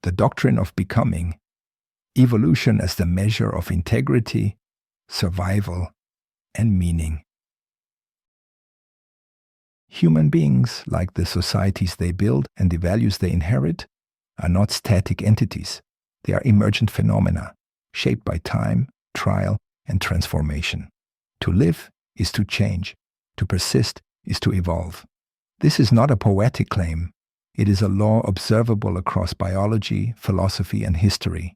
the doctrine of becoming, evolution as the measure of integrity, survival, and meaning. Human beings, like the societies they build and the values they inherit, are not static entities. They are emergent phenomena, shaped by time, trial, and transformation. To live is to change. To persist is to evolve. This is not a poetic claim. It is a law observable across biology, philosophy, and history.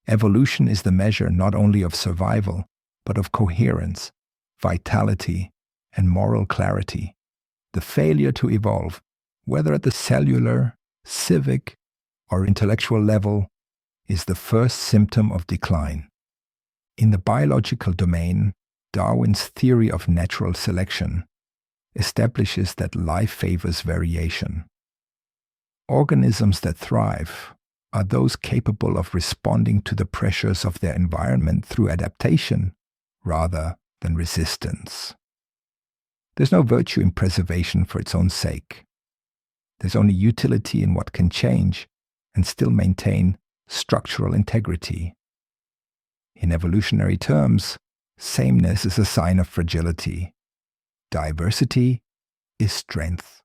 Evolution is the measure not only of survival, but of coherence, vitality, and moral clarity. The failure to evolve, whether at the cellular, civic, or intellectual level, is the first symptom of decline. In the biological domain, Darwin's theory of natural selection establishes that life favors variation. Organisms that thrive are those capable of responding to the pressures of their environment through adaptation rather than resistance. There's no virtue in preservation for its own sake. There's only utility in what can change and still maintain structural integrity. In evolutionary terms, sameness is a sign of fragility. Diversity is strength.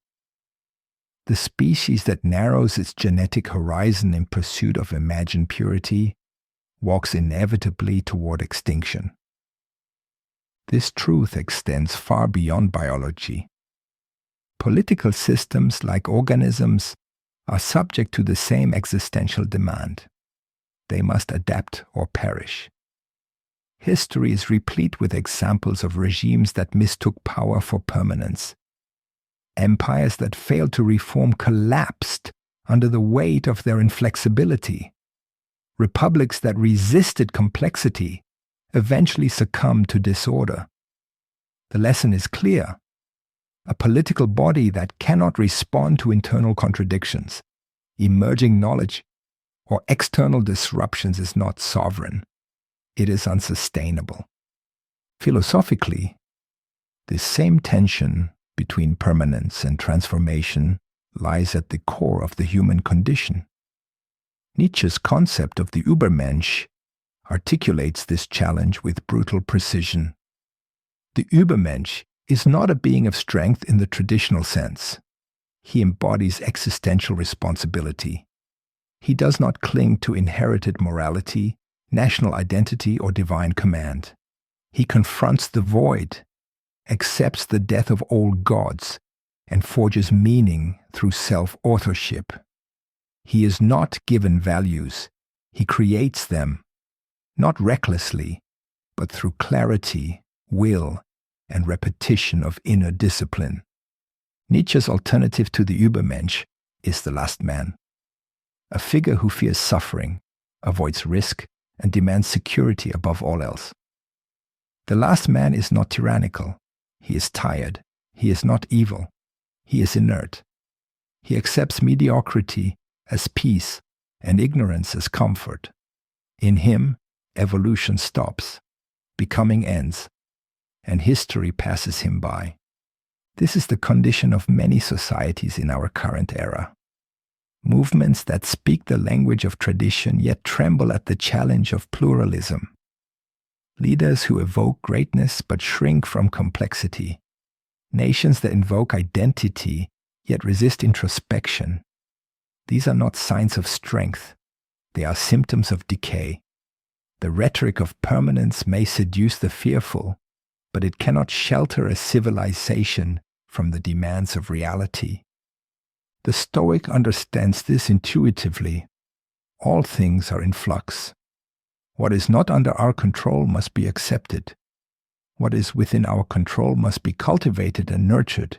The species that narrows its genetic horizon in pursuit of imagined purity walks inevitably toward extinction. This truth extends far beyond biology. Political systems, like organisms, are subject to the same existential demand. They must adapt or perish. History is replete with examples of regimes that mistook power for permanence. Empires that failed to reform collapsed under the weight of their inflexibility. Republics that resisted complexity eventually succumbed to disorder. The lesson is clear. A political body that cannot respond to internal contradictions, emerging knowledge, or external disruptions is not sovereign. It is unsustainable. Philosophically, this same tension between permanence and transformation lies at the core of the human condition. Nietzsche's concept of the Übermensch articulates this challenge with brutal precision. The Übermensch is not a being of strength in the traditional sense. He embodies existential responsibility. He does not cling to inherited morality, national identity, or divine command. He confronts the void, accepts the death of old gods, and forges meaning through self-authorship. He is not given values. He creates them, not recklessly, but through clarity, will, and repetition of inner discipline. Nietzsche's alternative to the Übermensch is the last man, a figure who fears suffering, avoids risk, and demands security above all else. The last man is not tyrannical. He is tired. He is not evil. He is inert. He accepts mediocrity as peace and ignorance as comfort. In him, evolution stops, becoming ends, and history passes him by. This is the condition of many societies in our current era. Movements that speak the language of tradition yet tremble at the challenge of pluralism. Leaders who evoke greatness but shrink from complexity. Nations that invoke identity yet resist introspection. These are not signs of strength. They are symptoms of decay. The rhetoric of permanence may seduce the fearful, but it cannot shelter a civilization from the demands of reality. The Stoic understands this intuitively. All things are in flux. What is not under our control must be accepted. What is within our control must be cultivated and nurtured.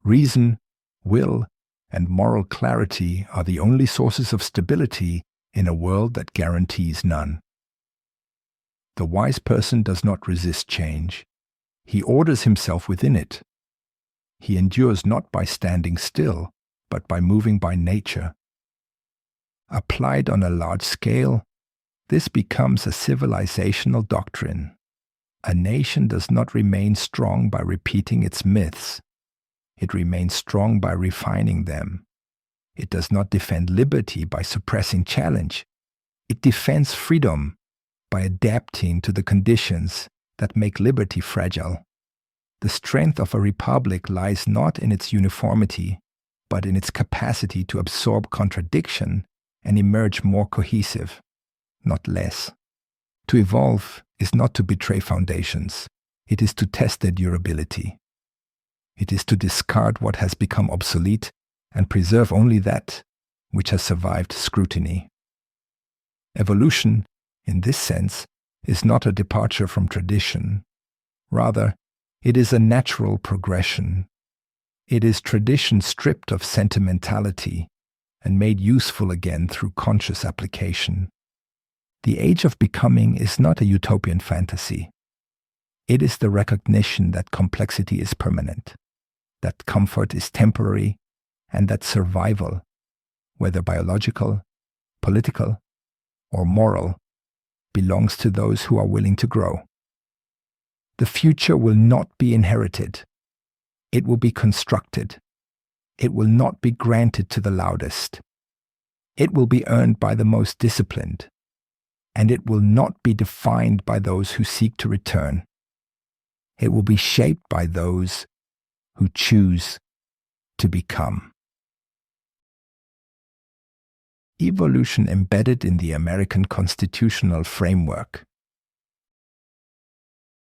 Reason, will, and moral clarity are the only sources of stability in a world that guarantees none. The wise person does not resist change. He orders himself within it. He endures not by standing still, but by moving by nature. Applied on a large scale, this becomes a civilizational doctrine. A nation does not remain strong by repeating its myths. It remains strong by refining them. It does not defend liberty by suppressing challenge. It defends freedom by adapting to the conditions that make liberty fragile. The strength of a republic lies not in its uniformity, but in its capacity to absorb contradiction and emerge more cohesive, not less. To evolve is not to betray foundations. It is to test their durability. It is to discard what has become obsolete and preserve only that which has survived scrutiny. Evolution, in this sense, is not a departure from tradition. Rather, it is a natural progression. It is tradition stripped of sentimentality and made useful again through conscious application. The age of becoming is not a utopian fantasy. It is the recognition that complexity is permanent, that comfort is temporary, and that survival, whether biological, political, or moral, belongs to those who are willing to grow. The future will not be inherited. It will be constructed. It will not be granted to the loudest. It will be earned by the most disciplined, and it will not be defined by those who seek to return. It will be shaped by those who choose to become. Evolution embedded in the American constitutional framework.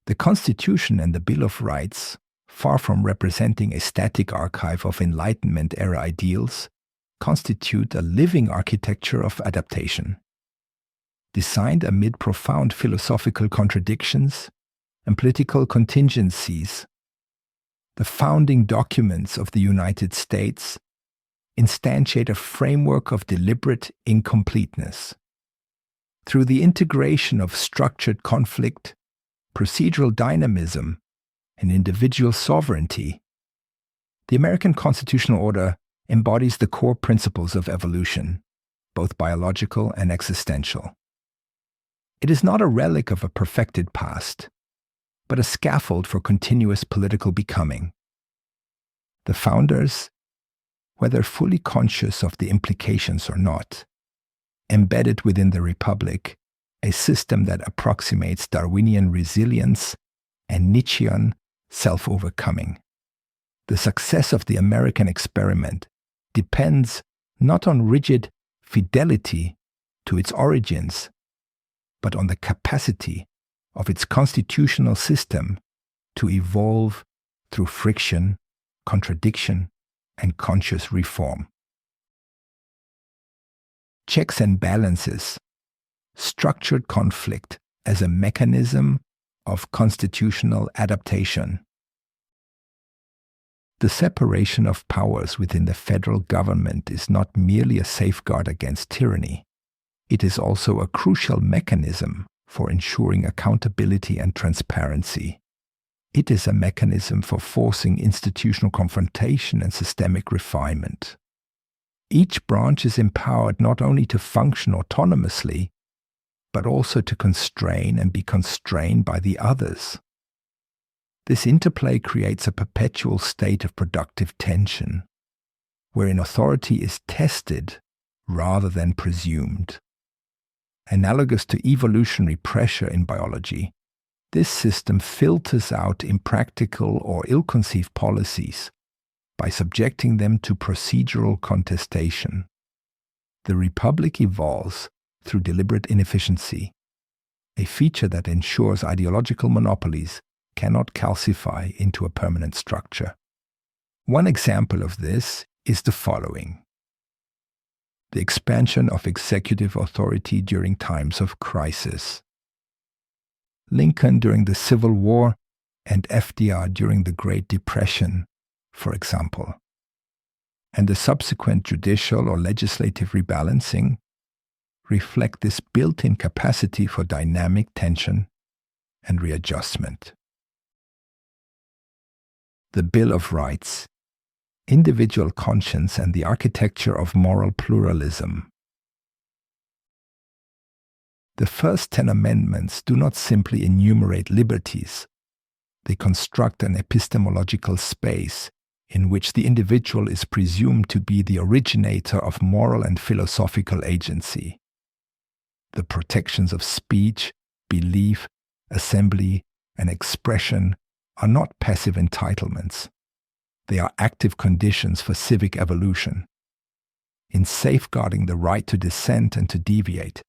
The Constitution and the Bill of Rights, far from representing a static archive of Enlightenment-era ideals, constitute a living architecture of adaptation. Designed amid profound philosophical contradictions and political contingencies, the founding documents of the United States instantiate a framework of deliberate incompleteness. Through the integration of structured conflict, procedural dynamism, and individual sovereignty, the American constitutional order embodies the core principles of evolution, both biological and existential. It is not a relic of a perfected past, but a scaffold for continuous political becoming. The founders, whether fully conscious of the implications or not, embedded within the Republic a system that approximates Darwinian resilience and Nietzschean self-overcoming. The success of the American experiment depends not on rigid fidelity to its origins, but on the capacity of its constitutional system to evolve through friction, contradiction, and conscious reform. Checks and balances, structured conflict as a mechanism of constitutional adaptation. The separation of powers within the federal government is not merely a safeguard against tyranny. It is also a crucial mechanism for ensuring accountability and transparency. It is a mechanism for forcing institutional confrontation and systemic refinement. Each branch is empowered not only to function autonomously, but also to constrain and be constrained by the others. This interplay creates a perpetual state of productive tension, wherein authority is tested rather than presumed. Analogous to evolutionary pressure in biology, this system filters out impractical or ill-conceived policies by subjecting them to procedural contestation. The Republic evolves through deliberate inefficiency, a feature that ensures ideological monopolies cannot calcify into a permanent structure. One example of this is the following: the expansion of executive authority during times of crisis. Lincoln during the Civil War and FDR during the Great Depression, for example, and the subsequent judicial or legislative rebalancing reflect this built-in capacity for dynamic tension and readjustment. The Bill of Rights, individual conscience and the architecture of moral pluralism. The first 10 amendments do not simply enumerate liberties. They construct an epistemological space in which the individual is presumed to be the originator of moral and philosophical agency. The protections of speech, belief, assembly, and expression are not passive entitlements. They are active conditions for civic evolution. In safeguarding the right to dissent and to deviate,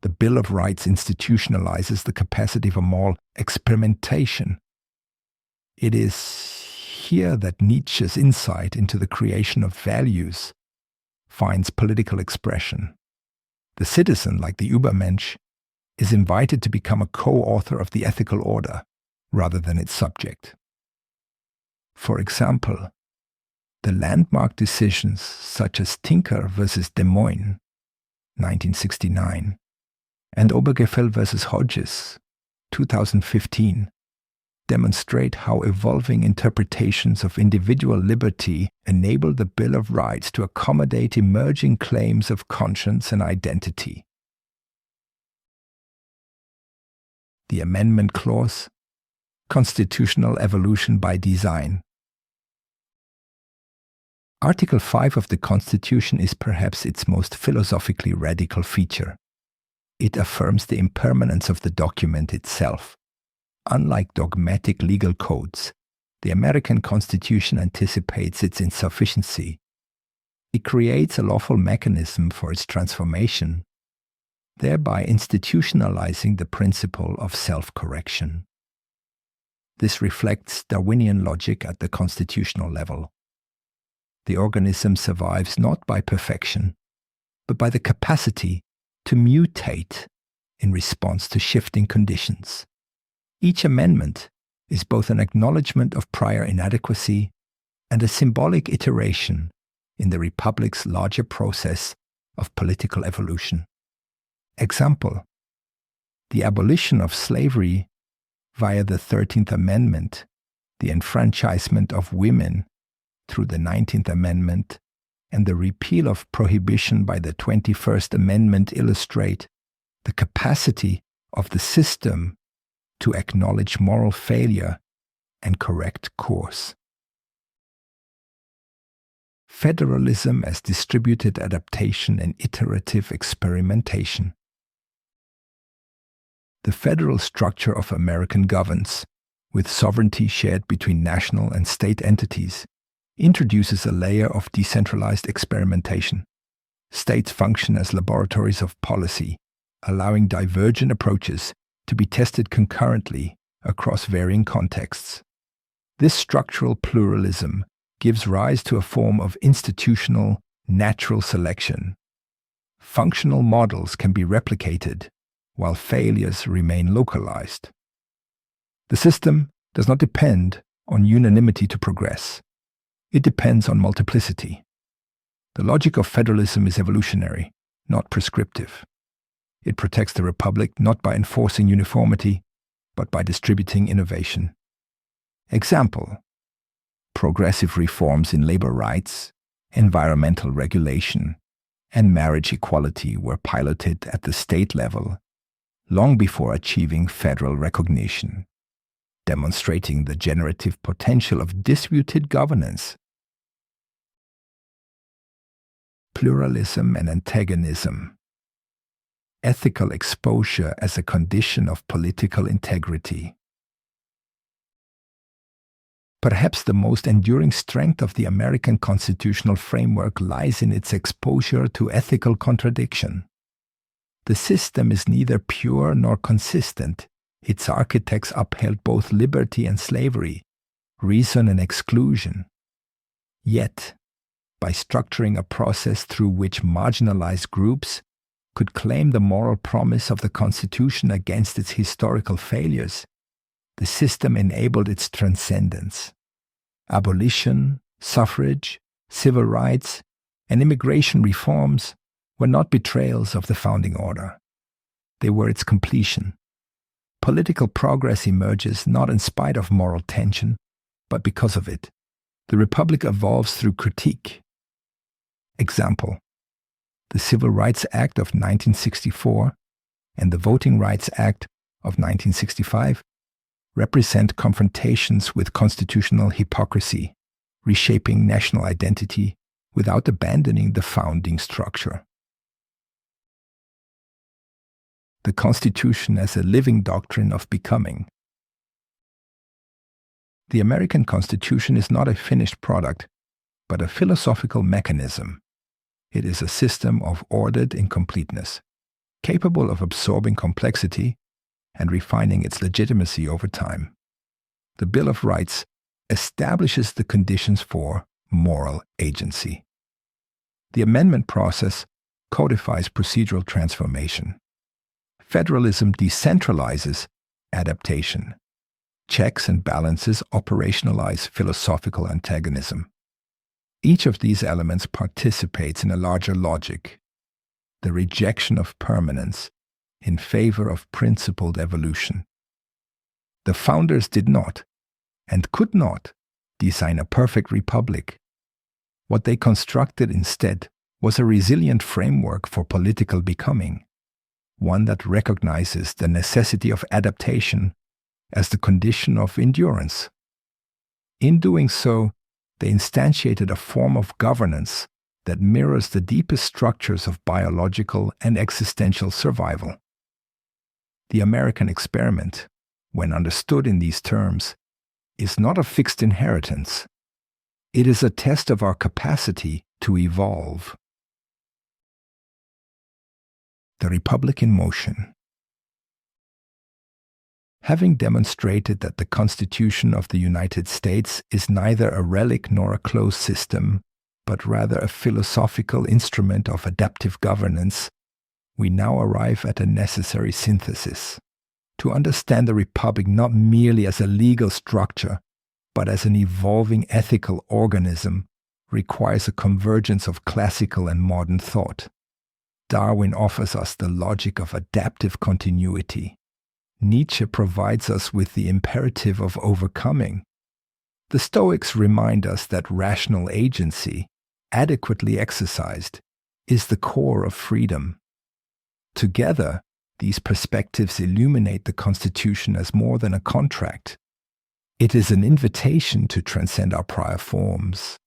the Bill of Rights institutionalizes the capacity for moral experimentation. It is here that Nietzsche's insight into the creation of values finds political expression. The citizen, like the Übermensch, is invited to become a co-author of the ethical order rather than its subject. For example, the landmark decisions such as Tinker versus Des Moines, 1969, and Obergefell versus Hodges, 2015, demonstrate how evolving interpretations of individual liberty enable the Bill of Rights to accommodate emerging claims of conscience and identity. The Amendment Clause, Constitutional Evolution by Design. Article 5 of the Constitution is perhaps its most philosophically radical feature. It affirms the impermanence of the document itself. Unlike dogmatic legal codes, the American Constitution anticipates its insufficiency. It creates a lawful mechanism for its transformation, thereby institutionalizing the principle of self-correction. This reflects Darwinian logic at the constitutional level. The organism survives not by perfection, but by the capacity to mutate in response to shifting conditions. Each amendment is both an acknowledgement of prior inadequacy and a symbolic iteration in the Republic's larger process of political evolution. Example: the abolition of slavery via the 13th Amendment, the enfranchisement of women through the 19th Amendment, and the repeal of prohibition by the 21st Amendment illustrate the capacity of the system to acknowledge moral failure and correct course. Federalism as distributed adaptation and iterative experimentation. The federal structure of American governs, with sovereignty shared between national and state entities, introduces a layer of decentralized experimentation. States function as laboratories of policy, allowing divergent approaches to be tested concurrently across varying contexts. This structural pluralism gives rise to a form of institutional, natural selection. Functional models can be replicated, while failures remain localized. The system does not depend on unanimity to progress. It depends on multiplicity. The logic of federalism is evolutionary, not prescriptive. It protects the republic not by enforcing uniformity, but by distributing innovation. Example: progressive reforms in labor rights, environmental regulation, and marriage equality were piloted at the state level long before achieving federal recognition, demonstrating the generative potential of distributed governance. Pluralism and antagonism. Ethical exposure as a condition of political integrity. Perhaps the most enduring strength of the American constitutional framework lies in its exposure to ethical contradiction. The system is neither pure nor consistent. Its architects upheld both liberty and slavery, reason and exclusion. Yet, by structuring a process through which marginalized groups could claim the moral promise of the Constitution against its historical failures, the system enabled its transcendence. Abolition, suffrage, civil rights, and immigration reforms were not betrayals of the founding order. They were its completion. Political progress emerges not in spite of moral tension, but because of it. The Republic evolves through critique. Example: the Civil Rights Act of 1964 and the Voting Rights Act of 1965 represent confrontations with constitutional hypocrisy, reshaping national identity without abandoning the founding structure. The Constitution as a living doctrine of becoming. The American Constitution is not a finished product, but a philosophical mechanism. It is a system of ordered incompleteness, capable of absorbing complexity and refining its legitimacy over time. The Bill of Rights establishes the conditions for moral agency. The amendment process codifies procedural transformation. Federalism decentralizes adaptation. Checks and balances operationalize philosophical antagonism. Each of these elements participates in a larger logic, the rejection of permanence in favor of principled evolution. The founders did not, and could not, design a perfect republic. What they constructed instead was a resilient framework for political becoming, one that recognizes the necessity of adaptation as the condition of endurance. In doing so, they instantiated a form of governance that mirrors the deepest structures of biological and existential survival. The American experiment, when understood in these terms, is not a fixed inheritance. It is a test of our capacity to evolve. The Republic in motion. Having demonstrated that the Constitution of the United States is neither a relic nor a closed system, but rather a philosophical instrument of adaptive governance, we now arrive at a necessary synthesis. To understand the Republic not merely as a legal structure, but as an evolving ethical organism, requires a convergence of classical and modern thought. Darwin offers us the logic of adaptive continuity. Nietzsche provides us with the imperative of overcoming. The Stoics remind us that rational agency, adequately exercised, is the core of freedom. Together, these perspectives illuminate the Constitution as more than a contract. It is an invitation to transcend our prior forms.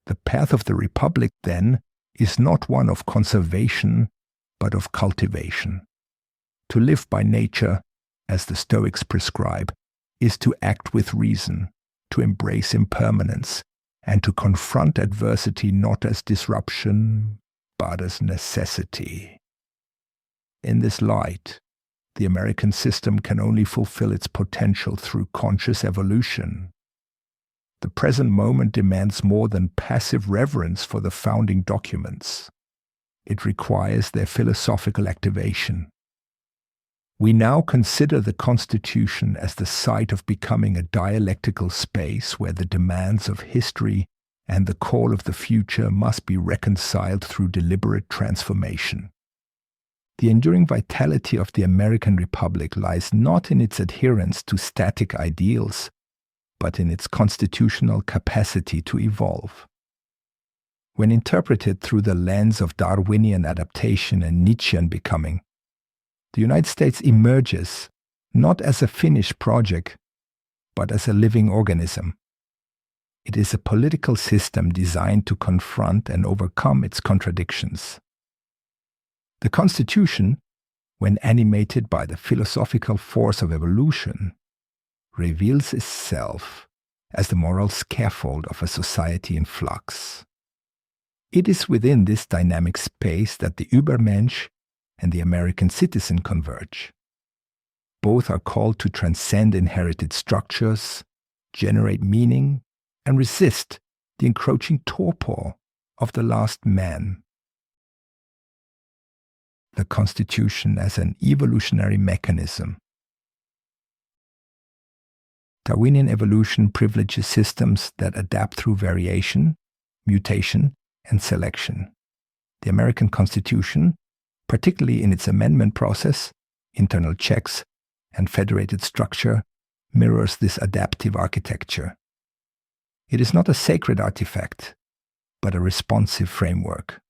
The path of the Republic, then, is not one of conservation, but of cultivation. To live by nature, as the Stoics prescribe, is to act with reason, to embrace impermanence, and to confront adversity not as disruption, but as necessity. In this light, the American system can only fulfill its potential through conscious evolution. The present moment demands more than passive reverence for the founding documents. It requires their philosophical activation. We now consider the Constitution as the site of becoming a dialectical space where the demands of history and the call of the future must be reconciled through deliberate transformation. The enduring vitality of the American Republic lies not in its adherence to static ideals, but in its constitutional capacity to evolve. When interpreted through the lens of Darwinian adaptation and Nietzschean becoming, the United States emerges not as a finished project, but as a living organism. It is a political system designed to confront and overcome its contradictions. The Constitution, when animated by the philosophical force of evolution, reveals itself as the moral scaffold of a society in flux. It is within this dynamic space that the Übermensch and the American citizen converge. Both are called to transcend inherited structures, generate meaning, and resist the encroaching torpor of the last man. The Constitution as an evolutionary mechanism. Darwinian evolution privileges systems that adapt through variation, mutation, and selection. The American Constitution, particularly in its amendment process, internal checks, and federated structure, mirrors this adaptive architecture. It is not a sacred artifact, but a responsive framework.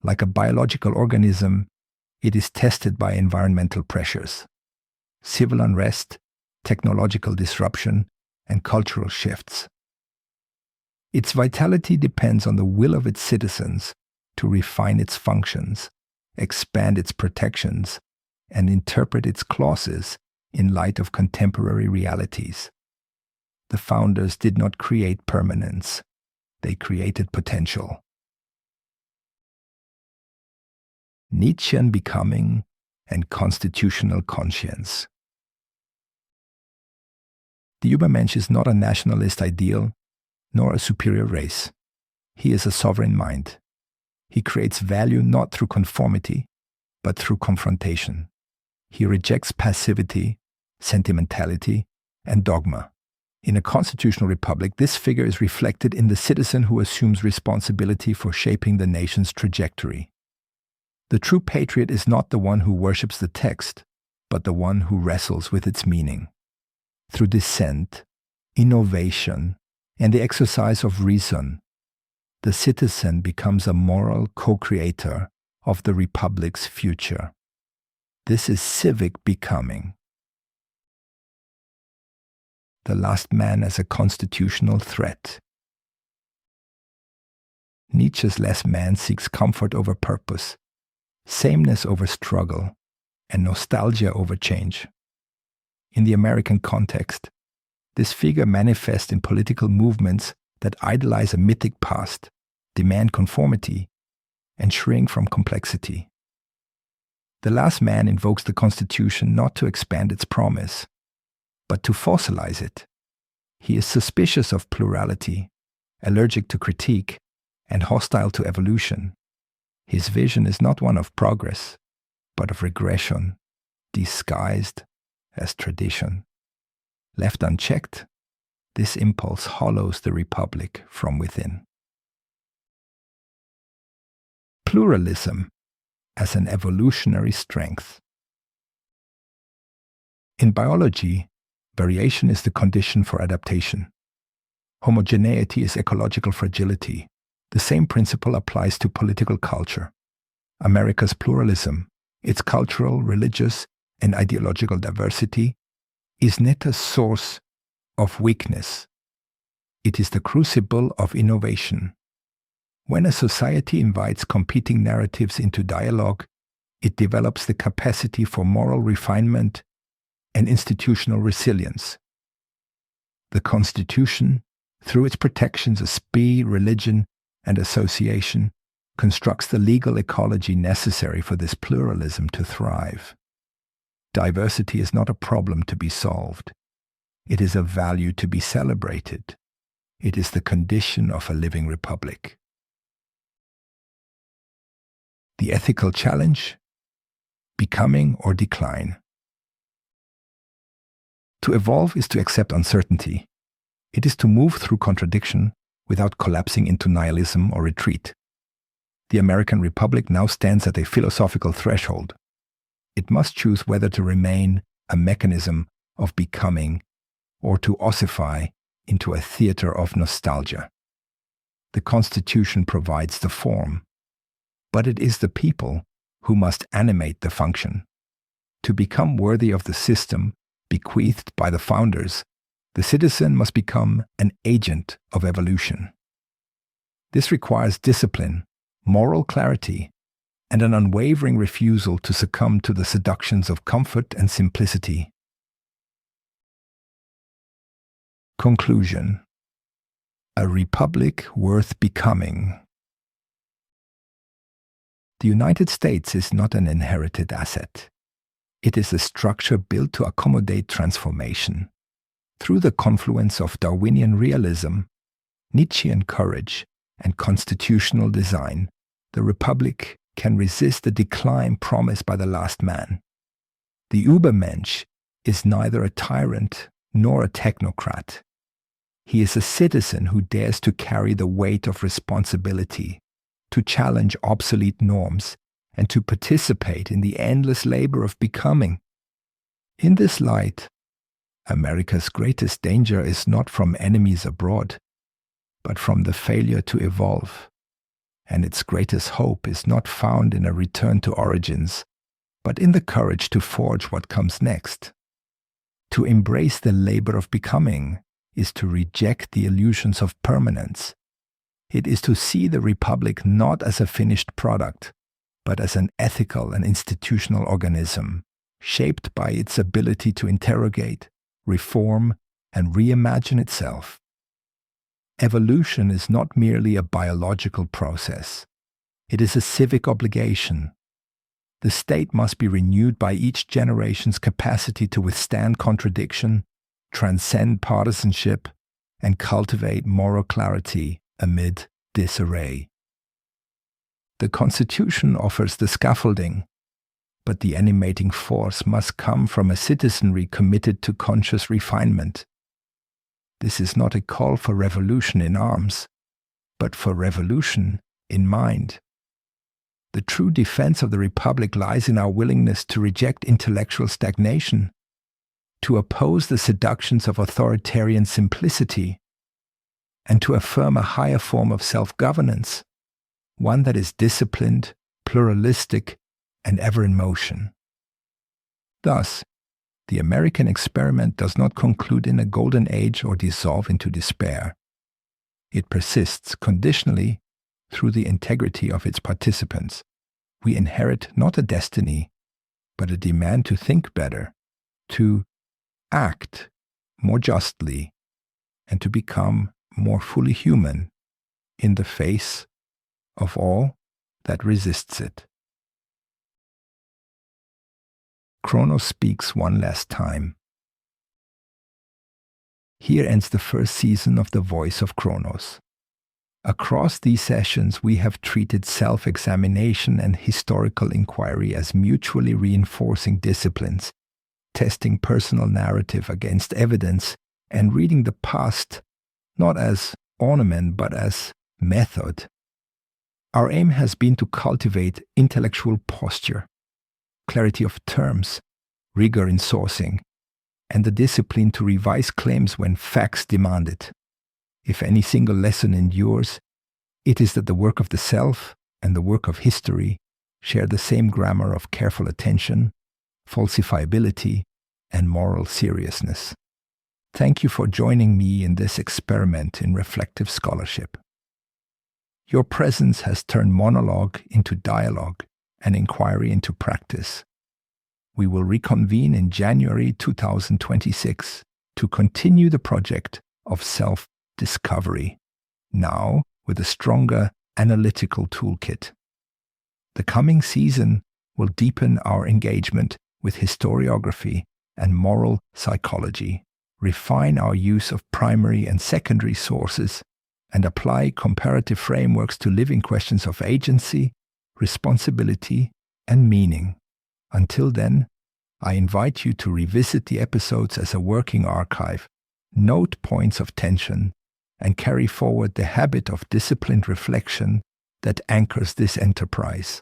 Like a biological organism, it is tested by environmental pressures, civil unrest, technological disruption, and cultural shifts. Its vitality depends on the will of its citizens to refine its functions, expand its protections, and interpret its clauses in light of contemporary realities. The founders did not create permanence, they created potential. Nietzschean becoming and constitutional conscience. The Übermensch is not a nationalist ideal, nor a superior race. He is a sovereign mind. He creates value not through conformity, but through confrontation. He rejects passivity, sentimentality, and dogma. In a constitutional republic, this figure is reflected in the citizen who assumes responsibility for shaping the nation's trajectory. The true patriot is not the one who worships the text, but the one who wrestles with its meaning. Through dissent, innovation, and the exercise of reason, the citizen becomes a moral co-creator of the republic's future. This is civic becoming. The last man as a constitutional threat. Nietzsche's last man seeks comfort over purpose, sameness over struggle, and nostalgia over change. In the American context, this figure manifests in political movements that idolize a mythic past, demand conformity, and shrink from complexity. The last man invokes the Constitution not to expand its promise, but to fossilize it. He is suspicious of plurality, allergic to critique, and hostile to evolution. His vision is not one of progress, but of regression, disguised as tradition. Left unchecked, this impulse hollows the republic from within. Pluralism as an evolutionary strength. In biology, variation is the condition for adaptation. Homogeneity is ecological fragility. The same principle applies to political culture. America's pluralism, its cultural, religious, and ideological diversity, is not a source of weakness. It is the crucible of innovation. When a society invites competing narratives into dialogue, it develops the capacity for moral refinement and institutional resilience. The Constitution, through its protections of speech, religion, and association, constructs the legal ecology necessary for this pluralism to thrive. Diversity is not a problem to be solved. It is a value to be celebrated. It is the condition of a living republic. The ethical challenge: becoming or decline. To evolve is to accept uncertainty. It is to move through contradiction without collapsing into nihilism or retreat. The American Republic now stands at a philosophical threshold. It must choose whether to remain a mechanism of becoming or to ossify into a theater of nostalgia. The Constitution provides the form, but it is the people who must animate the function. To become worthy of the system bequeathed by the founders, the citizen must become an agent of evolution. This requires discipline, moral clarity, and an unwavering refusal to succumb to the seductions of comfort and simplicity. Conclusion: a republic worth becoming. The United States is not an inherited asset. It is a structure built to accommodate transformation. Through the confluence of Darwinian realism, Nietzschean courage, and constitutional design, the republic can resist the decline promised by the last man. The Übermensch is neither a tyrant nor a technocrat. He is a citizen who dares to carry the weight of responsibility, to challenge obsolete norms, and to participate in the endless labor of becoming. In this light, America's greatest danger is not from enemies abroad, but from the failure to evolve. And its greatest hope is not found in a return to origins, but in the courage to forge what comes next. To embrace the labor of becoming is to reject the illusions of permanence It is to see the Republic not as a finished product, but as an ethical and institutional organism, shaped by its ability to interrogate, reform, and reimagine itself. Evolution is not merely a biological process. It is a civic obligation. The state must be renewed by each generation's capacity to withstand contradiction, transcend partisanship, and cultivate moral clarity amid disarray. The Constitution offers the scaffolding, but the animating force must come from a citizenry committed to conscious refinement. This is not a call for revolution in arms, but for revolution in mind. The true defense of the Republic lies in our willingness to reject intellectual stagnation, to oppose the seductions of authoritarian simplicity, and to affirm a higher form of self-governance, one that is disciplined, pluralistic, and ever in motion. Thus, the American experiment does not conclude in a golden age or dissolve into despair. It persists conditionally through the integrity of its participants. We inherit not a destiny, but a demand to think better, to act more justly, and to become more fully human in the face of all that resists it. Kronos speaks one last time. Here ends the first season of The Voice of Kronos. Across these sessions, we have treated self-examination and historical inquiry as mutually reinforcing disciplines, testing personal narrative against evidence, and reading the past not as ornament but as method. Our aim has been to cultivate intellectual posture, clarity of terms, rigor in sourcing, and the discipline to revise claims when facts demand it. If any single lesson endures, it is that the work of the self and the work of history share the same grammar of careful attention, falsifiability, and moral seriousness. Thank you for joining me in this experiment in reflective scholarship. Your presence has turned monologue into dialogue and inquiry into practice. We will reconvene in January 2026 to continue the project of self-discovery, now with a stronger analytical toolkit. The coming season will deepen our engagement with historiography and moral psychology, refine our use of primary and secondary sources, and apply comparative frameworks to living questions of agency, responsibility, and meaning. Until then, I invite you to revisit the episodes as a working archive, note points of tension, and carry forward the habit of disciplined reflection that anchors this enterprise.